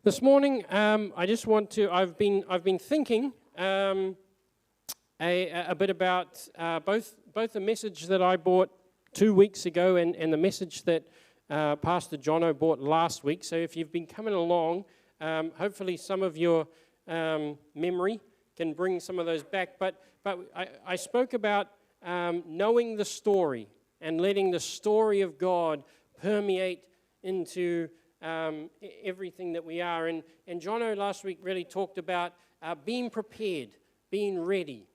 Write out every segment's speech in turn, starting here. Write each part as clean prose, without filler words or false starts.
This morning, I just want to. I've been thinking a bit about both the message that I brought 2 weeks ago and the message that Pastor Jono brought last week. So if you've been coming along, hopefully some of your memory can bring some of those back. But I spoke about knowing the story and letting the story of God permeate into everything that we are. And Jono last week really talked about being prepared, being ready,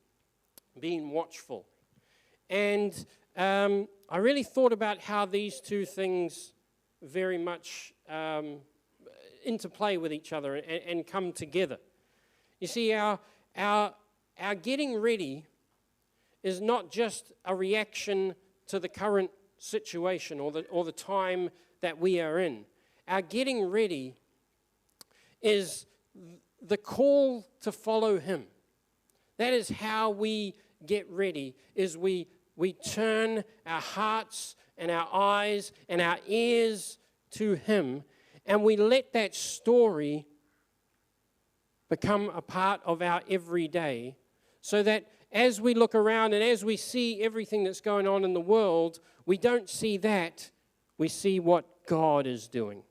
being watchful. And I really thought about how these two things very much interplay with each other and come together. You see, our getting ready is not just a reaction to the current situation or the time that we are in. Our getting ready is the call to follow Him. That is how we get ready, is we turn our hearts and our eyes and our ears to Him, and we let that story become a part of our everyday, so that as we look around and as we see everything that's going on in the world, we don't see that, we see what God is doing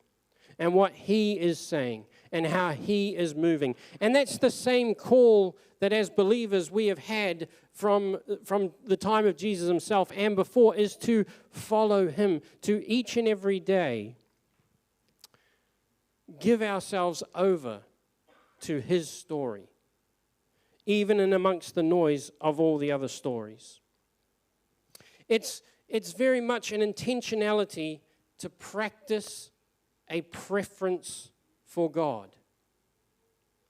and what He is saying and how He is moving. And that's the same call that as believers we have had from the time of Jesus Himself and before, is to follow Him, to each and every day give ourselves over to His story, even in amongst the noise of all the other stories. It's very much an intentionality to practice a preference for God.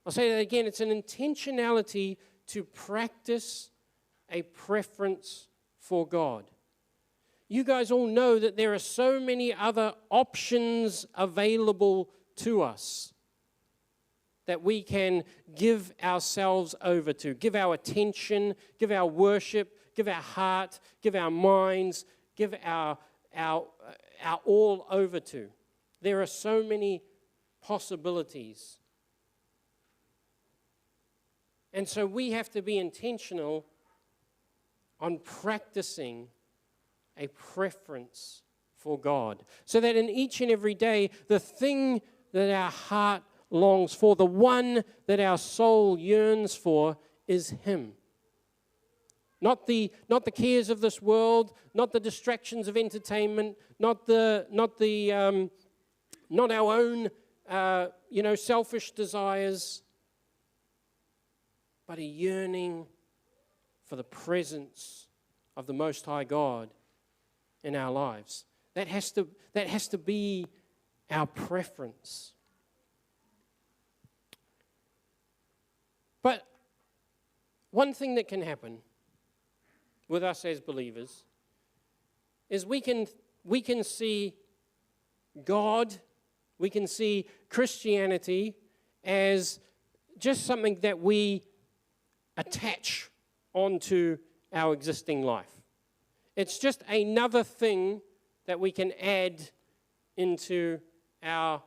I'll say that again. It's an intentionality to practice a preference for God. You guys all know that there are so many other options available to us that we can give ourselves over to, give our attention, give our worship, give our heart, give our minds, give our all over to. There are so many possibilities. And so we have to be intentional on practicing a preference for God, so that in each and every day, the thing that our heart longs for, the one that our soul yearns for, is Him. Not the cares of this world, not the distractions of entertainment, not our own selfish desires, but a yearning for the presence of the Most High God in our lives. That has to be our preference. But one thing that can happen with us as believers is we can see God, we can see Christianity as just something that we attach onto our existing life. It's just another thing that we can add into our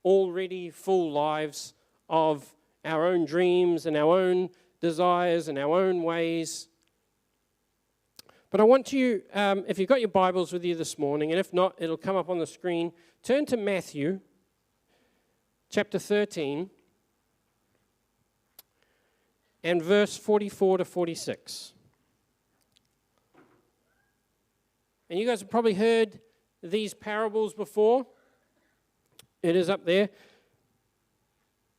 already full lives of our own dreams and our own desires and our own ways. But I want you, if you've got your Bibles with you this morning, and if not, it'll come up on the screen, turn to Matthew chapter 13 and verse 44 to 46. And you guys have probably heard these parables before. It is up there.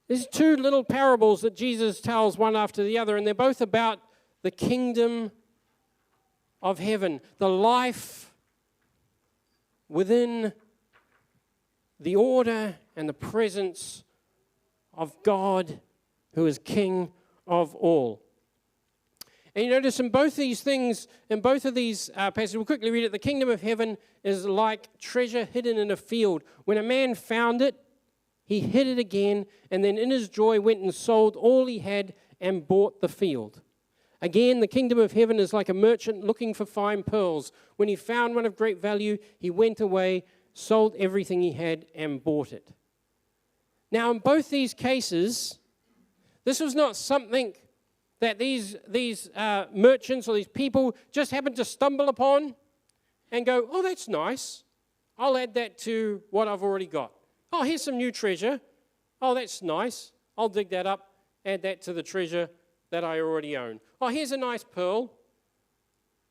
There's two little parables that Jesus tells one after the other, and they're both about the kingdom of heaven, the life within the order and the presence of God, who is King of all. And you notice in both these things, in both of these passages, we'll quickly read it. The kingdom of heaven is like treasure hidden in a field. When a man found it, he hid it again, and then in his joy went and sold all he had and bought the field. Again, the kingdom of heaven is like a merchant looking for fine pearls. When he found one of great value, he went away, sold everything he had, and bought it. Now, in both these cases, this was not something that these merchants or these people just happened to stumble upon and go, oh, that's nice. I'll add that to what I've already got. Oh, here's some new treasure. Oh, that's nice. I'll dig that up, add that to the treasure that I already own. Oh, here's a nice pearl.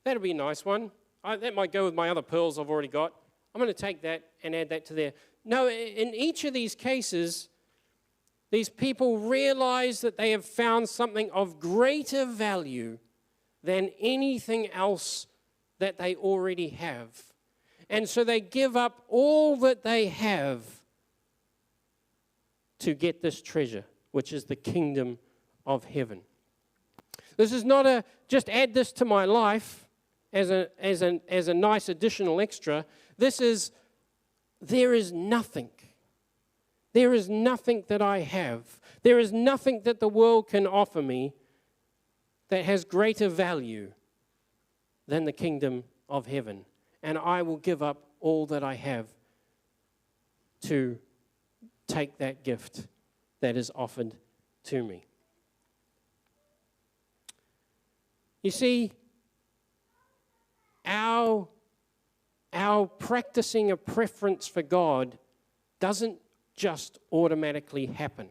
That'll be a nice one. That might go with my other pearls I've already got. I'm going to take that and add that to there. No, in each of these cases, these people realize that they have found something of greater value than anything else that they already have. And so they give up all that they have to get this treasure, which is the kingdom of heaven. This is not a just add this to my life as a nice additional extra. This is, there is nothing. There is nothing that I have. There is nothing that the world can offer me that has greater value than the kingdom of heaven. And I will give up all that I have to take that gift that is offered to me. You see, our practicing a preference for God doesn't just automatically happen.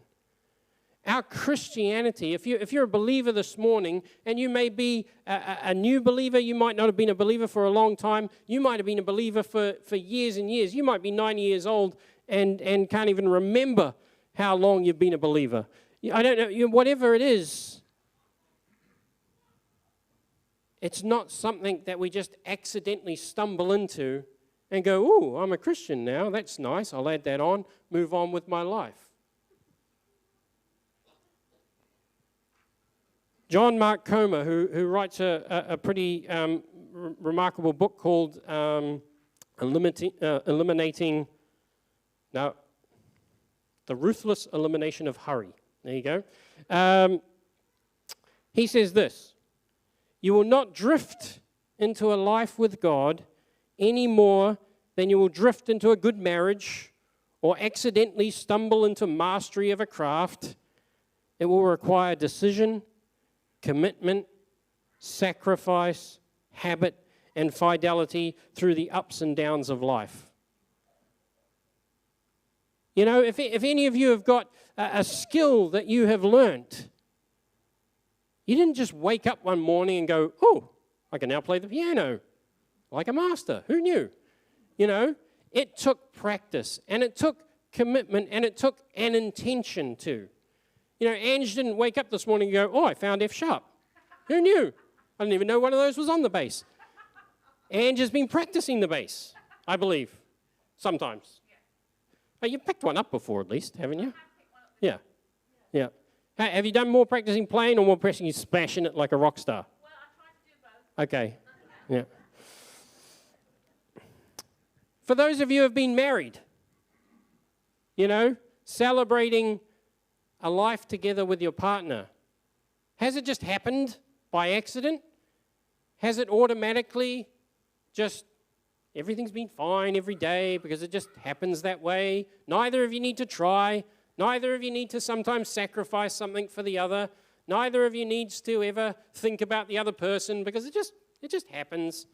Our Christianity, if you're a believer this morning, and you may be a new believer, you might not have been a believer for a long time, you might have been a believer for years and years, you might be 90 years old and can't even remember how long you've been a believer. I don't know, whatever it is, it's not something that we just accidentally stumble into and go, ooh, I'm a Christian now, that's nice, I'll add that on, move on with my life. John Mark Comer, who writes a pretty remarkable book called The Ruthless Elimination of Hurry. There you go. He says this: you will not drift into a life with God any more than you will drift into a good marriage or accidentally stumble into mastery of a craft. It will require decision, commitment, sacrifice, habit, and fidelity through the ups and downs of life. You know, if any of you have got a skill that you have learnt, you didn't just wake up one morning and go, oh, I can now play the piano like a master. Who knew? You know, it took practice, and it took commitment, and it took an intention too. You know, Ange didn't wake up this morning and go, oh, I found F sharp. Who knew? I didn't even know one of those was on the bass. Ange has been practicing the bass, I believe, sometimes. Oh, you've picked one up before at least, haven't you? Yeah. Yeah. Hey, have you done more practicing playing or more practicing smashing it like a rock star? Well, I tried to do both. Okay. Yeah. For those of you who have been married, you know, celebrating a life together with your partner, has it just happened by accident? Has it automatically just, everything's been fine every day because it just happens that way? Neither of you need to try. Neither of you need to sometimes sacrifice something for the other. Neither of you needs to ever think about the other person because it just happens.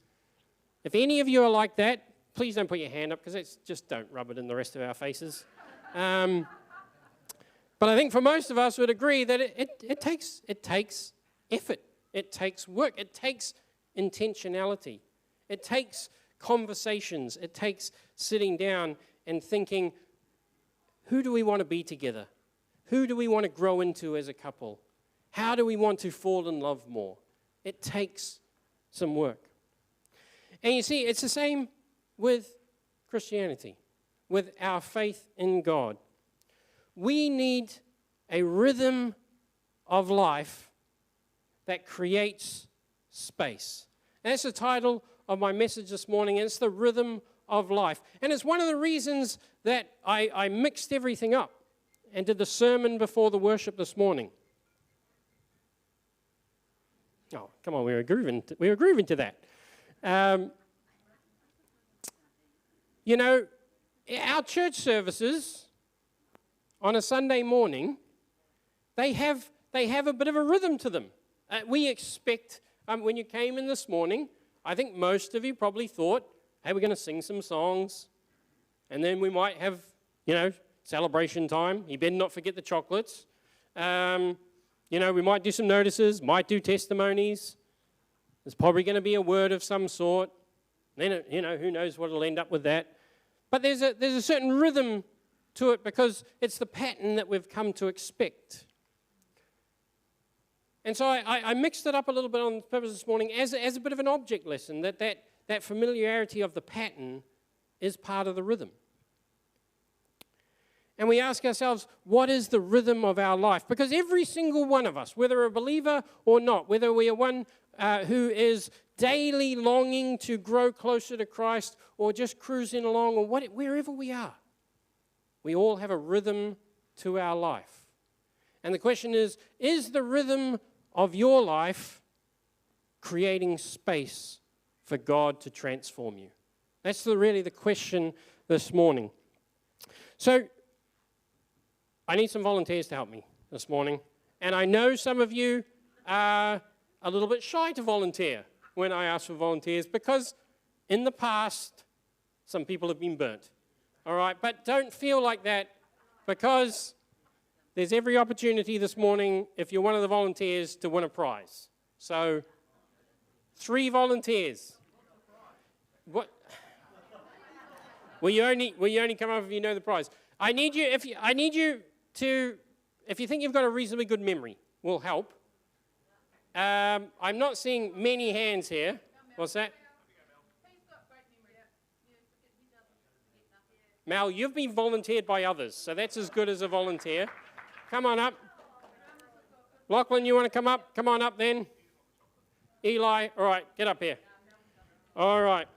If any of you are like that, please don't put your hand up because it's just don't rub it in the rest of our faces. But I think for most of us would agree that it takes effort. It takes work. It takes intentionality. It takes conversations. It takes sitting down and thinking, who do we want to be together? Who do we want to grow into as a couple? How do we want to fall in love more? It takes some work. And you see, it's the same with Christianity, with our faith in God. We need a rhythm of life that creates space. And that's the title of my message this morning. It's the rhythm of life. And it's one of the reasons that I mixed everything up and did the sermon before the worship this morning. Oh, come on, we were grooving to that. You know, our church services on a Sunday morning, they have a bit of a rhythm to them. We expect, when you came in this morning, I think most of you probably thought, hey, we're going to sing some songs, and then we might have, celebration time. You better not forget the chocolates. We might do some notices, might do testimonies. There's probably going to be a word of some sort. Then, who knows what will end up with that. But there's a certain rhythm to it because it's the pattern that we've come to expect. And so I mixed it up a little bit on purpose this morning as a bit of an object lesson, that familiarity of the pattern is part of the rhythm. And we ask ourselves, what is the rhythm of our life? Because every single one of us, whether a believer or not, whether we are one who is daily longing to grow closer to Christ or just cruising along or wherever we are, we all have a rhythm to our life. And the question is the rhythm of your life creating space for God to transform you? That's really the question this morning. So I need some volunteers to help me this morning. And I know some of you are a little bit shy to volunteer when I ask for volunteers because in the past, some people have been burnt. All right, but don't feel like that because there's every opportunity this morning, if you're one of the volunteers, to win a prize. So 3 volunteers. What? Will you only come up if you know the prize? I need you to, if you think you've got a reasonably good memory, will help. I'm not seeing many hands here. What's that? Mal, you've been volunteered by others, so that's as good as a volunteer. Come on up. Lachlan, you want to come up? Come on up then. Eli, all right, get up here. All right.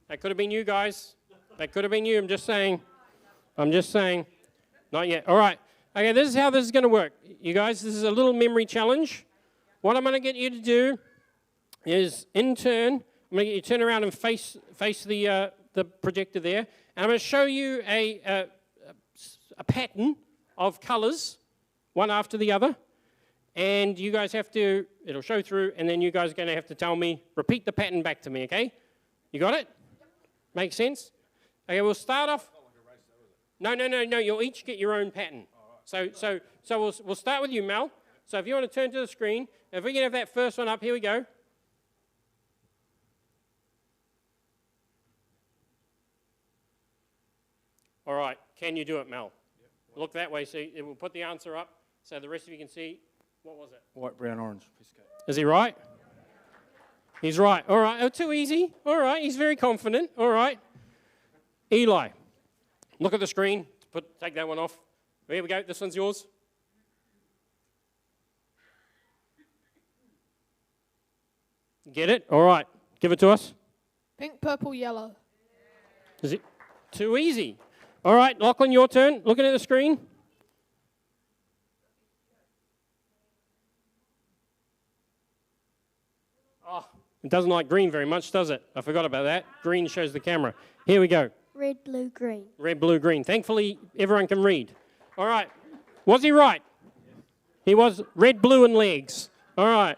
That could have been you guys. That could have been you. I'm just saying. Not yet. All right. Okay, this is how this is going to work. You guys, this is a little memory challenge. What I'm going to get you to do is, in turn, I'm going to get you to turn around and face the projector there. And I'm going to show you a pattern of colors, one after the other. And you guys have to, it'll show through, and then you guys are going to have to tell me, repeat the pattern back to me, okay? You got it? Make sense? Okay, we'll start off. No, you'll each get your own pattern. So we'll start with you, Mel. So if you want to turn to the screen, if we can have that first one up, here we go. All right, can you do it, Mel? Yep. Look that way, so it will put the answer up so the rest of you can see. What was it? White, brown, orange. Piece of cake. Is he right? He's right. All right, oh, too easy. All right, he's very confident. All right. Eli, look at the screen. Take that one off. Here we go. This one's yours. Get it? All right. Give it to us. Pink, purple, yellow. Is it too easy? All right, Lachlan, your turn. Looking at the screen. Oh, it doesn't like green very much, does it? I forgot about that. Green shows the camera. Here we go. Red, blue, green. Red, blue, green. Thankfully, everyone can read. All right. Was he right? He was red, blue, and legs. All right.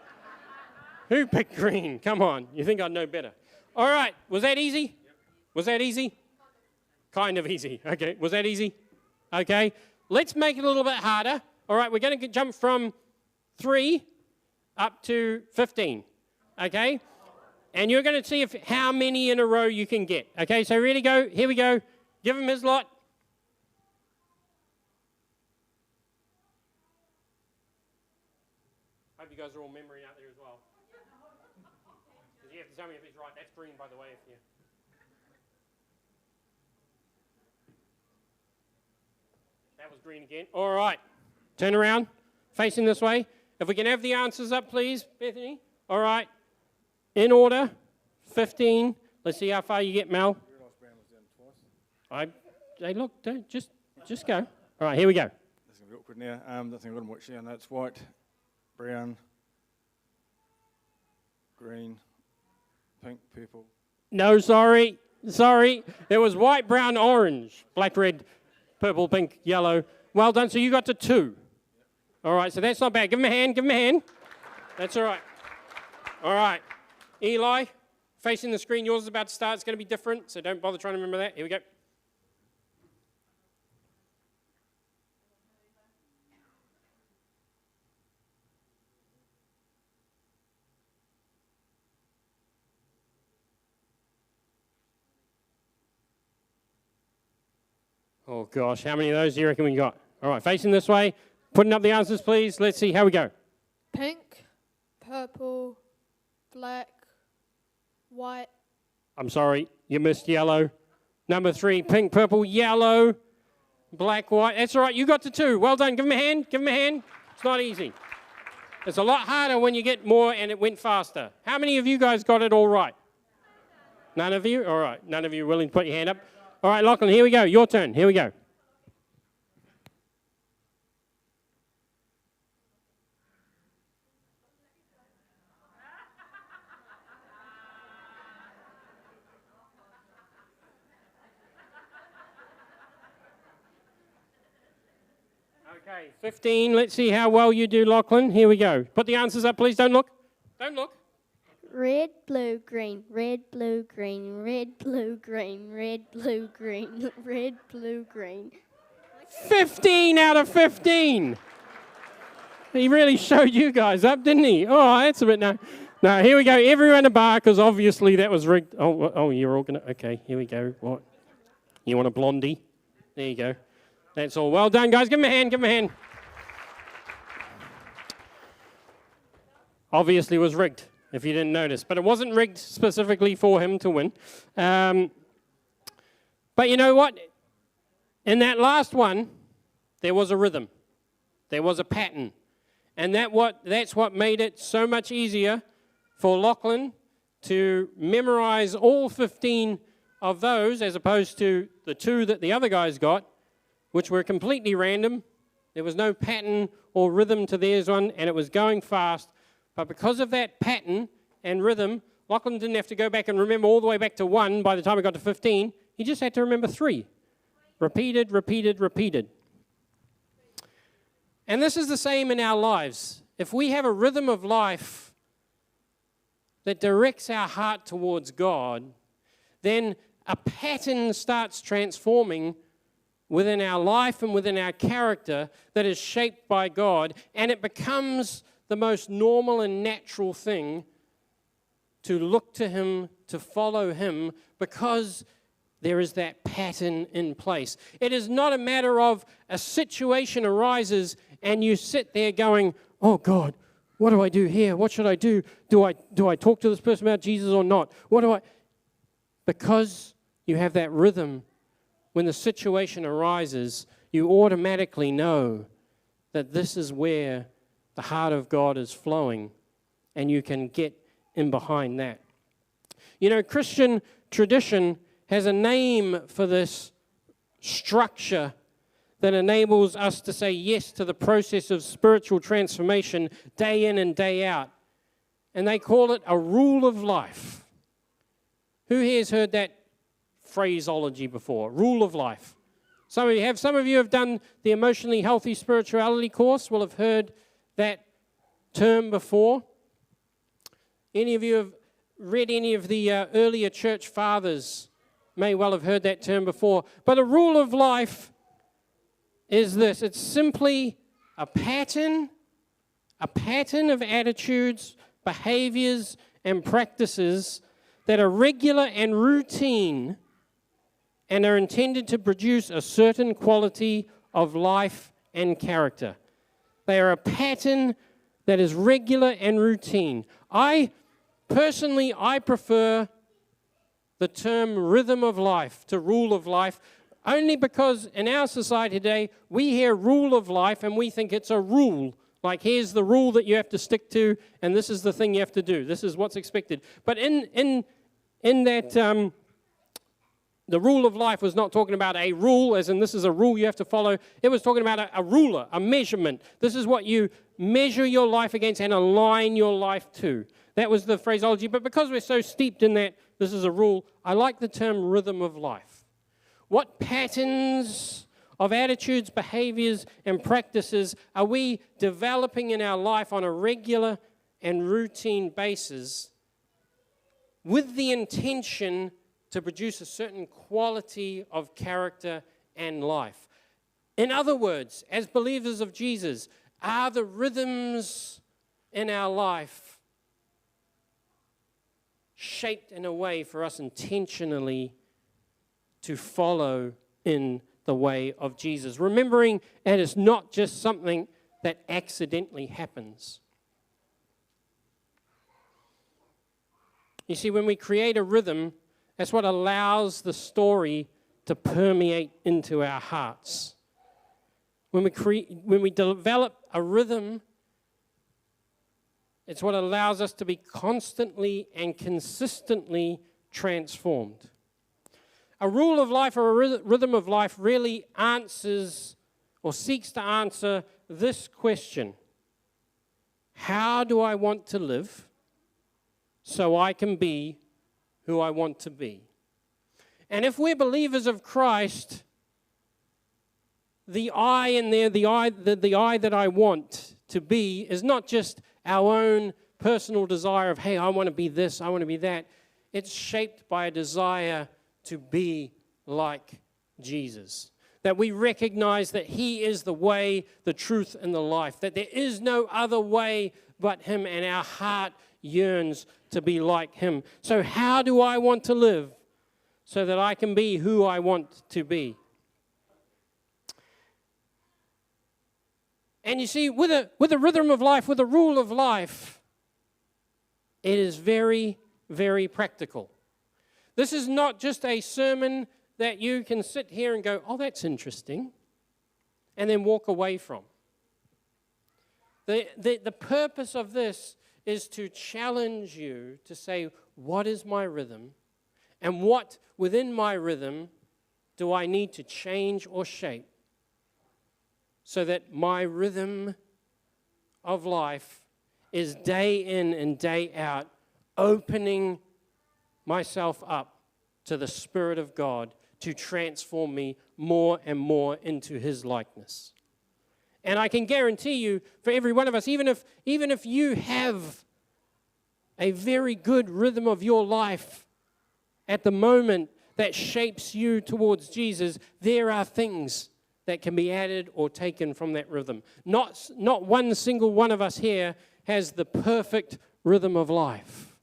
Who picked green? Come on. You think I'd know better. All right. Was that easy? Was that easy? Kind of easy. Okay. Was that easy? Okay. Let's make it a little bit harder. All right. We're going to jump from 3 up to 15. Okay. And you're going to see how many in a row you can get. Okay, so ready, go. Here we go. Give him his lot. Hope you guys are all remembering out there as well. Because you have to tell me if he's right. That's green, by the way. That was green again. All right. Turn around. Facing this way. If we can have the answers up, please, Bethany. All right. In order, 15. Let's see how far you get, Mel. Hey, look, don't just go. All right, here we go. This is going to be awkward now. Don't think I've got them watch down. That's white, brown, green, pink, purple. No, sorry. It was white, brown, orange. Black, red, purple, pink, yellow. Well done. So you got to 2. All right, so that's not bad. Give him a hand. Give him a hand. That's all right. All right. Eli, facing the screen. Yours is about to start. It's going to be different, so don't bother trying to remember that. Here we go. Oh, gosh. How many of those do you reckon we got? All right, facing this way. Putting up the answers, please. Let's see how we go. Pink, purple, black, white. I'm sorry, you missed yellow. Number 3, pink, purple, yellow, black, white. That's all right, you got to 2. Well done. Give him a hand. Give him a hand. It's not easy. It's a lot harder when you get more and it went faster. How many of you guys got it all right? None of you? All right, none of you willing to put your hand up. All right, Lachlan, here we go. Your turn. Here we go. Okay, 15. Let's see how well you do, Lachlan. Here we go. Put the answers up, please. Don't look. Don't look. Red, blue, green, red, blue, green, red, blue, green, red, blue, green, red, blue, green. 15 out of 15. He really showed you guys up, didn't he? Oh, that's a bit no. No, here we go. Everyone a bar, because obviously that was rigged. Oh, you're all going to. Okay, here we go. What? You want a blondie? There you go. That's all. Well done, guys. Give him a hand. Give him a hand. Obviously was rigged, if you didn't notice. But it wasn't rigged specifically for him to win. But you know what? In that last one, there was a rhythm. There was a pattern. And that's what made it so much easier for Lachlan to memorize all 15 of those as opposed to the 2 that the other guys got, which were completely random. There was no pattern or rhythm to theirs one, and it was going fast. But because of that pattern and rhythm, Lachlan didn't have to go back and remember all the way back to 1 by the time he got to 15. He just had to remember 3. Repeated, repeated, repeated. And this is the same in our lives. If we have a rhythm of life that directs our heart towards God, then a pattern starts transforming within our life and within our character that is shaped by God, and it becomes the most normal and natural thing to look to Him, to follow Him, because there is that pattern in place. It is not a matter of a situation arises and you sit there going, oh God, what do I do here? What should I do? Do I talk to this person about Jesus or not? Because you have that rhythm, when the situation arises, you automatically know that this is where the heart of God is flowing, and you can get in behind that. You know, Christian tradition has a name for this structure that enables us to say yes to the process of spiritual transformation day in and day out. And they call it a rule of life. Who here has heard that phraseology before? Rule of life. Some of you have done the Emotionally Healthy Spirituality course, will have heard that term before. Any of you have read any of the earlier church fathers may well have heard that term before. But a rule of life is this. It's simply a pattern of attitudes, behaviors, and practices that are regular and routine and are intended to produce a certain quality of life and character. They are a pattern that is regular and routine. I prefer the term rhythm of life to rule of life, only because in our society today, we hear rule of life and we think it's a rule. Like, here's the rule that you have to stick to, and this is the thing you have to do. This is what's expected. But in that, the rule of life was not talking about a rule, as in this is a rule you have to follow. It was talking about a ruler, a measurement. This is what you measure your life against and align your life to. That was the phraseology. But because we're so steeped in that, this is a rule, I like the term rhythm of life. What patterns of attitudes, behaviors, and practices are we developing in our life on a regular and routine basis with the intention to produce a certain quality of character and life? In other words, as believers of Jesus, are the rhythms in our life shaped in a way for us intentionally to follow in the way of Jesus? Remembering that it's not just something that accidentally happens. You see, when we create a rhythm, that's what allows the story to permeate into our hearts. When we develop a rhythm, it's what allows us to be constantly and consistently transformed. A rule of life or a rhythm of life really answers or seeks to answer this question: how do I want to live so I can be who I want to be? And if we're believers of Christ, the I in there, the I that I want to be is not just our own personal desire of, hey, I want to be this, I want to be that. It's shaped by a desire to be like Jesus. That we recognize that He is the way, the truth, and the life. That there is no other way but Him, and our heart yearns to be like Him. So how do I want to live so that I can be who I want to be? And you see, with a rhythm of life, with a rule of life, it is very, very practical. This is not just a sermon that you can sit here and go, oh, that's interesting, and then walk away from. The purpose of this is to challenge you to say, what is my rhythm? And what within my rhythm do I need to change or shape so that my rhythm of life is day in and day out opening myself up to the Spirit of God to transform me more and more into His likeness. And I can guarantee you, for every one of us, even if you have a very good rhythm of your life at the moment that shapes you towards Jesus, there are things that can be added or taken from that rhythm. Not one single one of us here has the perfect rhythm of life.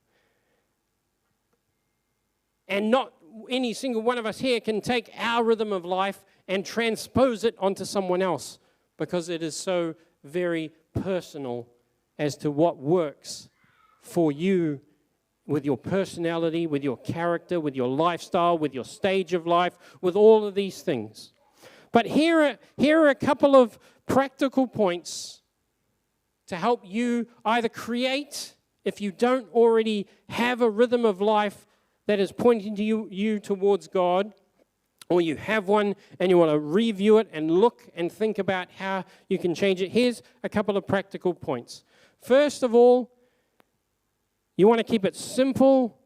And not any single one of us here can take our rhythm of life and transpose it onto someone else, because it is so very personal as to what works for you with your personality, with your character, with your lifestyle, with your stage of life, with all of these things. But here are a couple of practical points to help you either create, if you don't already have a rhythm of life that is pointing to you towards God, or you have one and you want to review it and look and think about how you can change it. Here's a couple of practical points. First of all, you want to keep it simple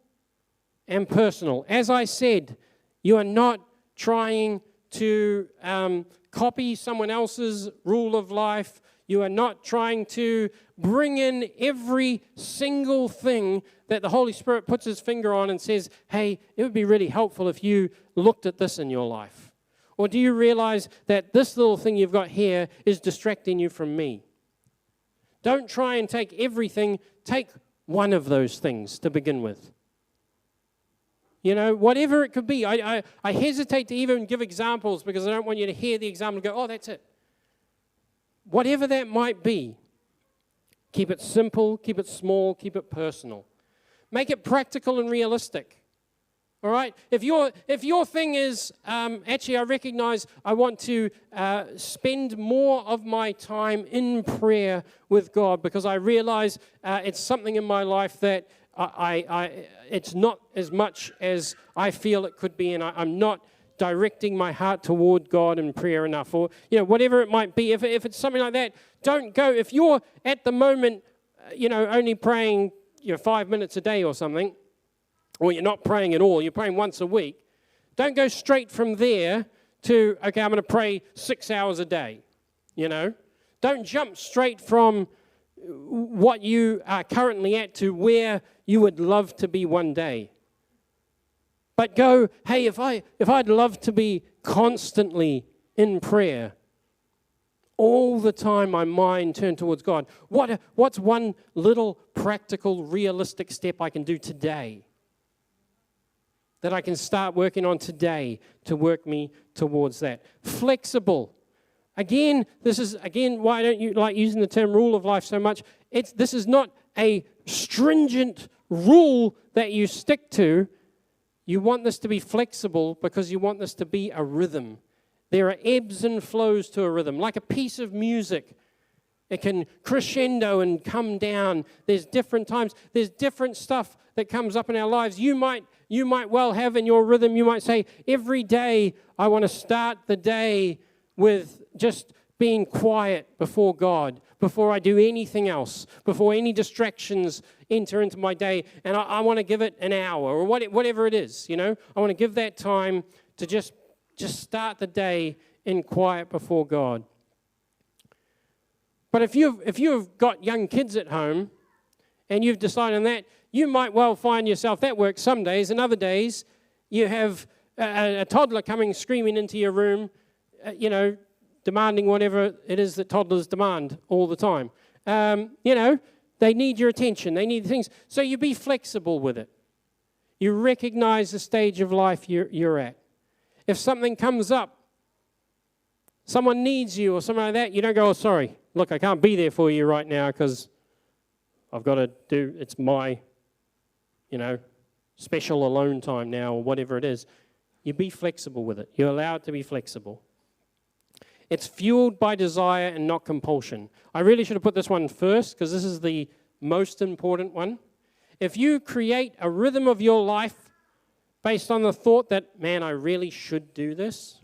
and personal. As I said, you are not trying to copy someone else's rule of life. You are not trying to bring in every single thing that the Holy Spirit puts His finger on and says, hey, it would be really helpful if you looked at this in your life. Or do you realize that this little thing you've got here is distracting you from me? Don't try and take everything. Take one of those things to begin with. You know, whatever it could be. I hesitate to even give examples because I don't want you to hear the example and go, oh, that's it. Whatever that might be, keep it simple, keep it small, keep it personal. Make it practical and realistic. All right? If your thing is, actually, I recognize I want to spend more of my time in prayer with God because I realize it's something in my life that it's not as much as I feel it could be, and I'm not directing my heart toward God in prayer enough, or whatever it might be. If it's something like that, don't go. If you're at the moment, only praying 5 minutes a day or something, or you're not praying at all, you're praying once a week, don't go straight from there to, okay, I'm going to pray 6 hours a day, you know. Don't jump straight from what you are currently at to where you would love to be one day. But go, hey, if I'd love to be constantly in prayer, all the time my mind turned towards God, what's one little practical, realistic step I can do today that I can start working on today to work me towards that? Flexible. Again, this is, why don't you like using the term rule of life so much? This is not a stringent rule that you stick to. You want this to be flexible because you want this to be a rhythm. There are ebbs and flows to a rhythm, like a piece of music. It can crescendo and come down. There's different times. There's different stuff that comes up in our lives. You might well have in your rhythm, you might say, every day I want to start the day with just being quiet before God, before I do anything else, before any distractions enter into my day, and I want to give it an hour or whatever it is, you know. I want to give that time to just start the day in quiet before God. But if you've got young kids at home and you've decided on that, you might well find yourself, that works some days, and other days you have a toddler coming screaming into your room, you know, demanding whatever it is that toddlers demand all the time. You know, they need your attention. They need things. So you be flexible with it. You recognize the stage of life you're at. If something comes up, someone needs you or something like that, you don't go, oh, sorry, look, I can't be there for you right now because I've got to it's my, you know, special alone time now or whatever it is. You be flexible with it. You're allowed to be flexible. It's fueled by desire and not compulsion. I really should have put this one first because this is the most important one. If you create a rhythm of your life based on the thought that, man, I really should do this.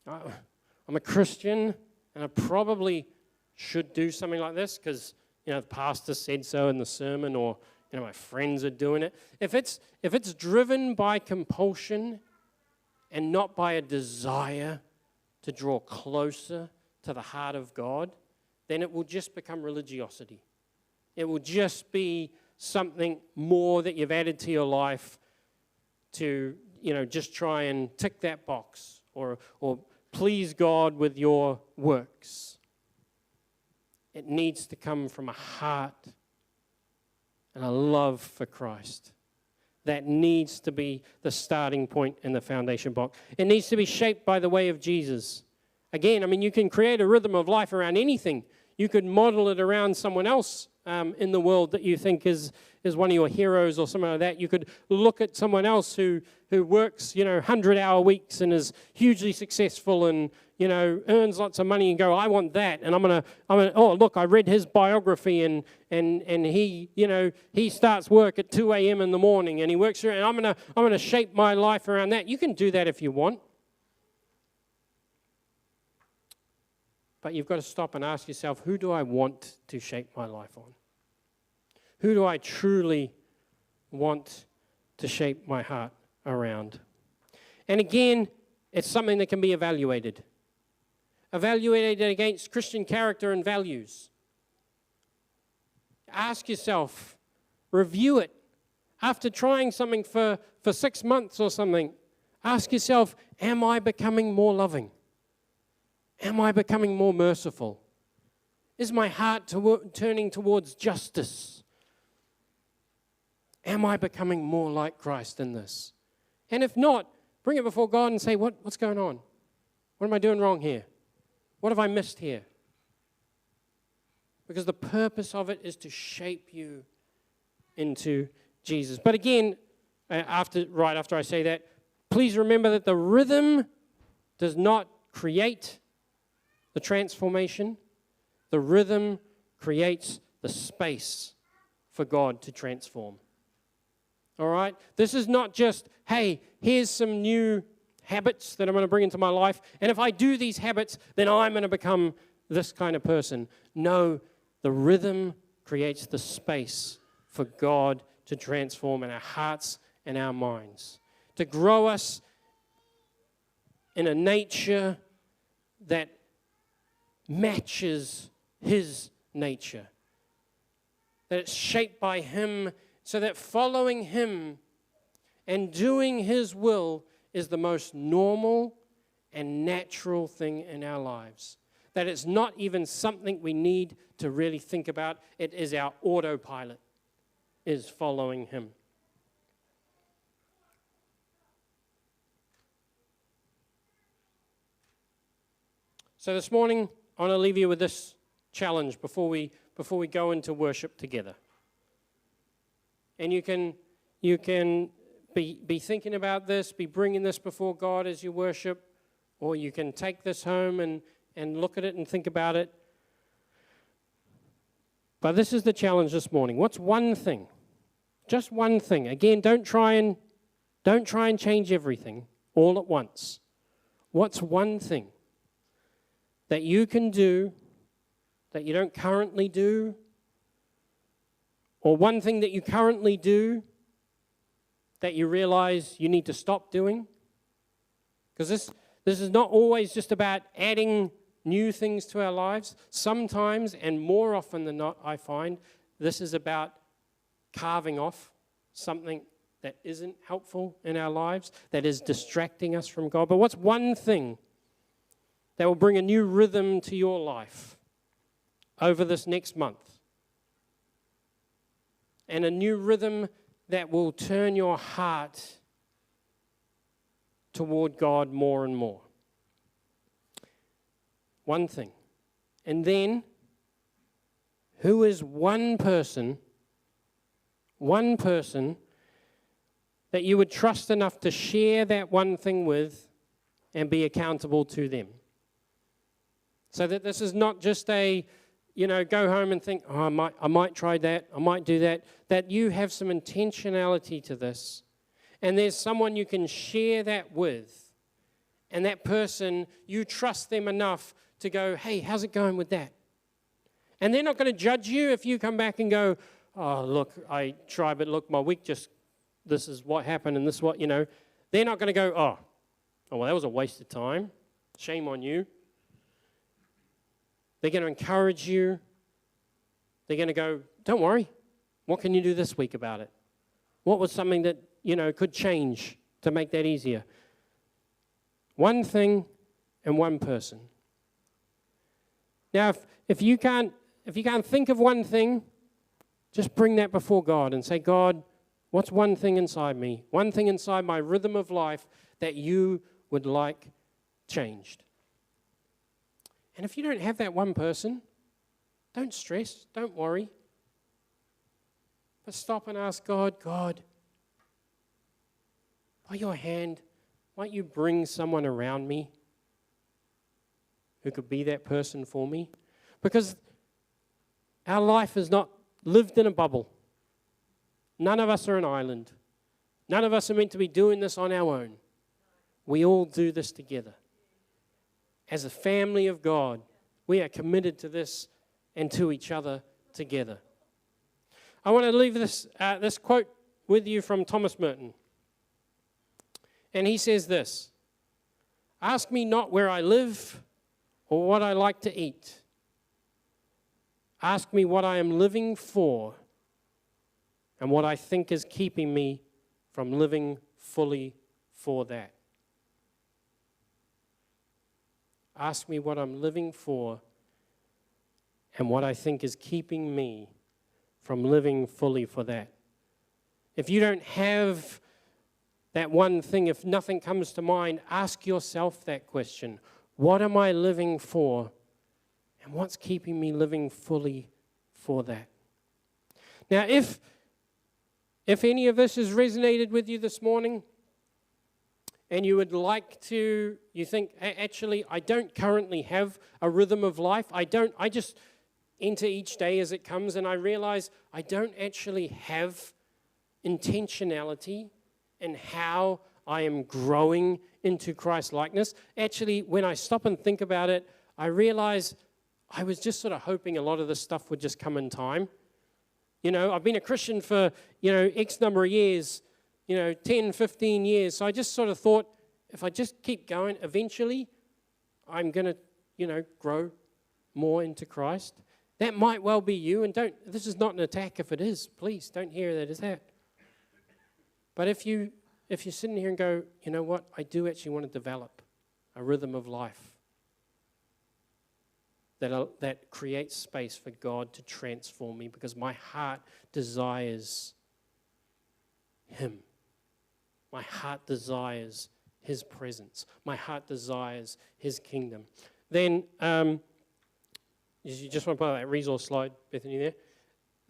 I'm a Christian and I probably should do something like this because, you know, the pastor said so in the sermon, or, you know, my friends are doing it. If it's driven by compulsion and not by a desire to draw closer to the heart of God, then it will just become religiosity. It will just be something more that you've added to your life to, you know, just try and tick that box or please God with your works. It needs to come from a heart and a love for Christ. That needs to be the starting point and the foundation block. It needs to be shaped by the way of Jesus. Again, I mean, you can create a rhythm of life around anything. You could model it around someone else in the world that you think is one of your heroes or something like that. You could look at someone else who works, you know, 100-hour weeks and is hugely successful and, you know, earns lots of money and go, I want that. And I'm gonna, oh, look, I read his biography and he, you know, he starts work at 2 a.m. in the morning and he works through, and I'm gonna shape my life around that. You can do that if you want. But you've got to stop and ask yourself, who do I want to shape my life on? Who do I truly want to shape my heart around? And again, it's something that can be evaluated. Evaluated against Christian character and values. Ask yourself, review it. After trying something for 6 months or something, ask yourself, am I becoming more loving? Am I becoming more merciful? Is my heart turning towards justice? Am I becoming more like Christ in this? And if not, bring it before God and say, what's going on? What am I doing wrong here? What have I missed here? Because the purpose of it is to shape you into Jesus. But again, right after I say that, please remember that the rhythm does not create the transformation. The rhythm creates the space for God to transform. All right? This is not just, hey, here's some new habits that I'm going to bring into my life, and if I do these habits, then I'm going to become this kind of person. No, the rhythm creates the space for God to transform in our hearts and our minds, to grow us in a nature that matches his nature. That it's shaped by him, so that following him and doing his will is the most normal and natural thing in our lives. That it's not even something we need to really think about. It is our autopilot, is following him. So this morning, I want to leave you with this challenge before we go into worship together. And you can be thinking about this, be bringing this before God as you worship, or you can take this home and look at it and think about it. But this is the challenge this morning. What's one thing? Just one thing. Again, don't try and change everything all at once. What's one thing that you can do that you don't currently do? Or one thing that you currently do that you realize you need to stop doing? Because this is not always just about adding new things to our lives. Sometimes, and more often than not, I find, this is about carving off something that isn't helpful in our lives, that is distracting us from God. But what's one thing that will bring a new rhythm to your life over this next month? And a new rhythm that will turn your heart toward God more and more. One thing. And then, who is one person that you would trust enough to share that one thing with and be accountable to them? So that this is not just a, go home and think, oh, I might try that, I might do that. That you have some intentionality to this. And there's someone you can share that with. And that person, you trust them enough to go, hey, how's it going with that? And they're not going to judge you if you come back and go, oh, look, I tried, but look, my week this is what happened and this is what, They're not going to go, oh, well, that was a waste of time. Shame on you. They're going to encourage you. They're going to go, don't worry. What can you do this week about it? What was something that, could change to make that easier? One thing and one person. Now, if you can't think of one thing, just bring that before God and say, God, what's one thing inside me? One thing inside my rhythm of life that you would like changed? And if you don't have that one person, don't stress, don't worry. But stop and ask God, by your hand, might you bring someone around me who could be that person for me? Because our life is not lived in a bubble. None of us are an island. None of us are meant to be doing this on our own. We all do this together. As a family of God, we are committed to this and to each other together. I want to leave this quote with you from Thomas Merton. And he says this: ask me not where I live or what I like to eat. Ask me what I am living for and what I think is keeping me from living fully for that. Ask me what I'm living for and what I think is keeping me from living fully for that. If you don't have that one thing, if nothing comes to mind, ask yourself that question. What am I living for? And what's keeping me living fully for that? Now, if any of this has resonated with you this morning, and you would like to, you think, actually, I don't currently have a rhythm of life. I just enter each day as it comes, and I realize I don't actually have intentionality in how I am growing into Christ-likeness. Actually, when I stop and think about it, I realize I was just sort of hoping a lot of this stuff would just come in time. I've been a Christian for, X number of years, 10, 15 years. So I just sort of thought if I just keep going, eventually I'm going to, grow more into Christ. That might well be you, and this is not an attack if it is. Please don't hear that as that. But if you're sitting here and go, you know what, I do actually want to develop a rhythm of life that creates space for God to transform me, because my heart desires Him. My heart desires His presence. My heart desires His kingdom. Then, you just want to put that resource slide, Bethany, there.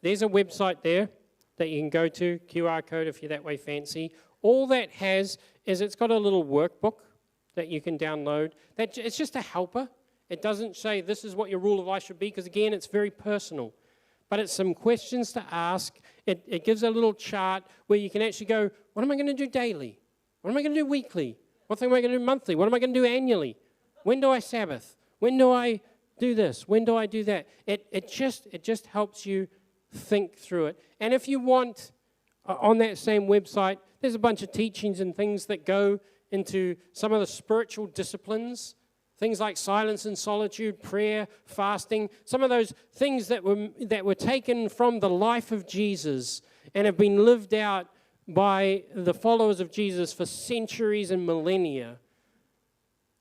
There's a website there that you can go to, QR code if you're that way fancy. All that has is it's got a little workbook that you can download. It's just a helper. It doesn't say this is what your rule of life should be, because, again, it's very personal. But it's some questions to ask. It gives a little chart where you can actually go, what am I going to do daily? What am I going to do weekly? What am I going to do monthly? What am I going to do annually? When do I Sabbath? When do I do this? When do I do that? It just helps you think through it. And if you want, on that same website, there's a bunch of teachings and things that go into some of the spiritual disciplines, things like silence and solitude, prayer, fasting, some of those things that were taken from the life of Jesus and have been lived out by the followers of Jesus for centuries and millennia,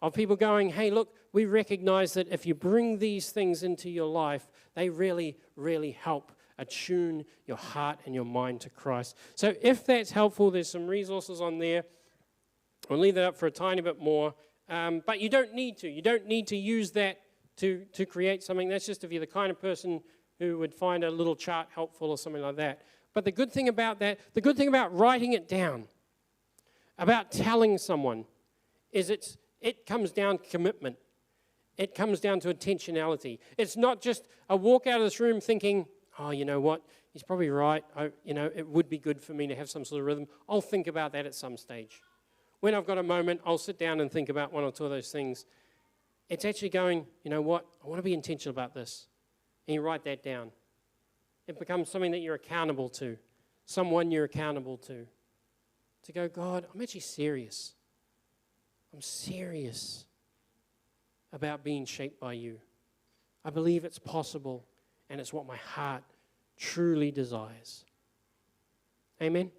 of people going, hey, look, we recognize that if you bring these things into your life, they really, really help attune your heart and your mind to Christ. So if that's helpful, there's some resources on there. I'll leave that up for a tiny bit more. But you don't need to. You don't need to use that to create something. That's just if you're the kind of person who would find a little chart helpful or something like that. But the good thing about that, the good thing about writing it down, about telling someone, is it comes down to commitment. It comes down to intentionality. It's not just a walk out of this room thinking, oh, you know what, he's probably right. It would be good for me to have some sort of rhythm. I'll think about that at some stage. When I've got a moment, I'll sit down and think about one or two of those things. It's actually going, you know what, I want to be intentional about this. And you write that down. It becomes something that you're accountable to, someone you're accountable to. To go, God, I'm actually serious. I'm serious about being shaped by you. I believe it's possible, and it's what my heart truly desires. Amen.